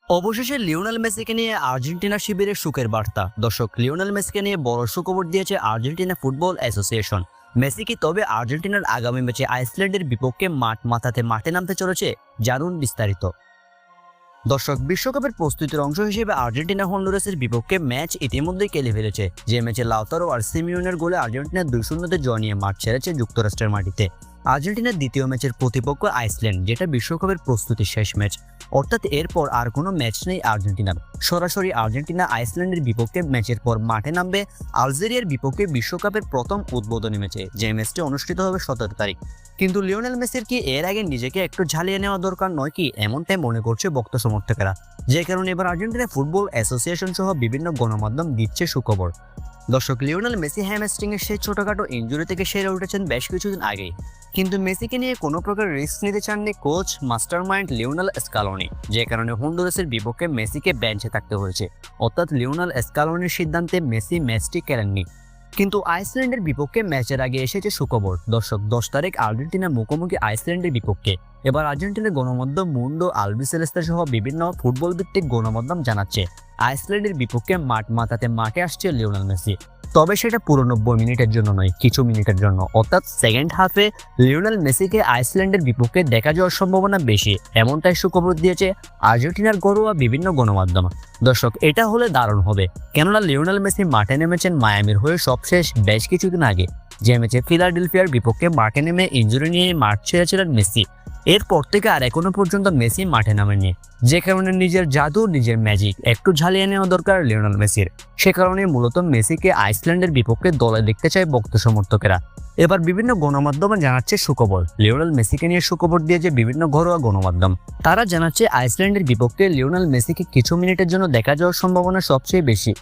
অবশেষে লিওনেল মেসিকে নিয়ে আর্জেন্টিনা শিবিরের সুখের বার্তা। দর্শক, লিওনেল মেসিকে নিয়ে বড় সুখবর দিয়েছে আর্জেন্টিনা ফুটবল অ্যাসোসিয়েশন। মেসি কি তবে আর্জেন্টিনার আগামী ম্যাচে আইসল্যান্ডের বিপক্ষে মাঠে নামতে চলেছে? জানুন বিস্তারিত। দর্শক, বিশ্বকাপের প্রস্তুতির অংশ হিসেবে আর্জেন্টিনা হন্ডুরাসের বিপক্ষে ম্যাচ ইতিমধ্যেই খেলে ফেলেছে। যে ম্যাচে লাউতারো আর সিমিওনের গোলে আর্জেন্টিনা 2-0 জয় নিয়ে মাঠ ছেড়েছে যুক্তরাষ্ট্রের মাটিতে। আর্জেন্টিনার দ্বিতীয় ম্যাচের প্রতিপক্ষ আইসল্যান্ড, যেটা বিশ্বকাপের প্রস্তুতির শেষ ম্যাচ। অর্থাৎ এরপর আর কোনো ম্যাচ নেই আর্জেন্টিনার। সরাসরি আর্জেন্টিনা আইসল্যান্ডের বিপক্ষে ম্যাচের পর মাঠে নামবে আলজেরিয়ার বিপক্ষে বিশ্বকাপের প্রথম উদ্বোধনী ম্যাচে, যে ম্যাচটি অনুষ্ঠিত হবে 17 তারিখ। কিন্তু লিওনেল মেসির কি এর আগে নিজেকে একটু ঝালিয়ে নেওয়া দরকার নয় কি? এমনটাই মনে করছে ভক্ত সমর্থকেরা। যে কারণে এবার আর্জেন্টিনা ফুটবল অ্যাসোসিয়েশন সহ বিভিন্ন গণমাধ্যম দিচ্ছে সুখবর। দর্শক, লিওনেল মেসি হ্যামস্ট্রিং এর সেই ছোটখাটো ইনজুরি থেকে সেরে উঠেছেন বেশ কিছুদিন আগেই। কিন্তু মেসিকে নিয়ে কোনো প্রকার রিস্ক নিতে চাননি কোচ মাস্টারমাইন্ড লিওনেল স্কালোনি। যে কারণে হন্ডুরাসের বিপক্ষে মেসিকে বেঞ্চে থাকতে হয়েছে। অর্থাৎ লিওনেল স্কালোনির সিদ্ধান্তে মেসি ম্যাচটি খেলেননি। কিন্তু আইসল্যান্ডের বিপক্ষে ম্যাচের আগে এসেছে সুখবর। দর্শক, 10 তারিখ আর্জেন্টিনা মুখোমুখি আইসল্যান্ডের বিপক্ষে। এবার আর্জেন্টিনার গণমাধ্যম মুন্ডো আলবিসেলেস্তা সহ বিভিন্ন ফুটবল ভিত্তিক গণমাধ্যম জানাচ্ছে আইসল্যান্ডের বিপক্ষে মাঠে আসছে লিওনেল মেসি। তবে সেটা পুরো 90 মিনিটের জন্য নয়, কিছু মিনিটের জন্য। অর্থাৎ সেকেন্ড হাফে লিওনেল মেসিকে আইসল্যান্ডের বিপক্ষে দেখা যাওয়ার সম্ভাবনা বেশি, এমনটাই সুখবর দিয়েছে আর্জেন্টিনার ঘরোয়া বিভিন্ন গণমাধ্যম। দর্শক, এটা হলে দারুণ হবে, কেননা লিওনেল মেসি মাঠে নেমেছেন মায়ামির হয়ে সবশেষ বেশ কিছুদিন আগে। যে ম্যাচে ফিলাডেলফিয়ার বিপক্ষে মাঠে নেমে ইনজুরি নিয়ে মাঠ ছেড়েছিলেন মেসি। এরপর থেকে আর এখনো পর্যন্ত মেসি মাঠে নামেননি। যে কারণে নিজের জাদু, নিজের ম্যাজিক একটু ঝালিয়ে নেওয়া দরকার লিওনেল মেসির। সে কারণে মূলত মেসিকে আইসল্যান্ডের বিপক্ষে দলে দেখতে চায় ভক্ত সমর্থকেরা। এবার বিভিন্ন গণমাধ্যমে জানাচ্ছে সুখবর। লিওনেল মেসিকে নিয়ে সুখবর দিয়েছে বিভিন্ন ঘরোয়া গণমাধ্যম। তারা জানাচ্ছে আইসল্যান্ডের বিপক্ষে লিওনেল মেসিকে কিছু মিনিটের জন্য দেখা যাওয়ার সম্ভাবনা সবচেয়ে বেশি।